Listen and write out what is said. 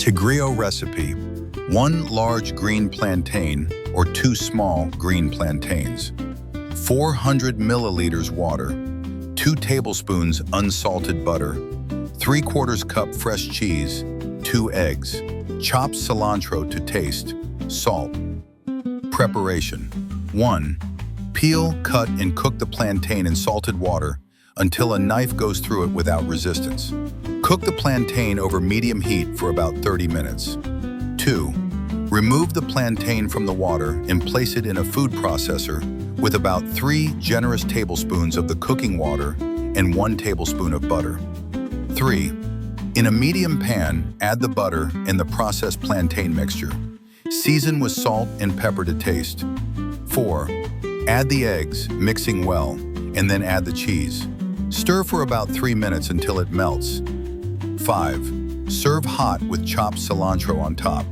Tigrillo recipe: 1 large green plantain or 2 small green plantains, 400 milliliters water, 2 tablespoons unsalted butter, 3/4 cup fresh cheese, 2 eggs, chopped cilantro to taste, salt. Preparation: 1. Peel, cut, and cook the plantain in salted water until a knife goes through it without resistance. Cook the plantain over medium heat for about 30 minutes. 2. Remove the plantain from the water and place it in a food processor with about 3 generous tablespoons of the cooking water and 1 tablespoon of butter. 3. In a medium pan, add the butter and the processed plantain mixture. Season with salt and pepper to taste. 4. Add the eggs, mixing well, and then add the cheese. Stir for about 3 minutes until it melts. 5. Serve hot with chopped cilantro on top.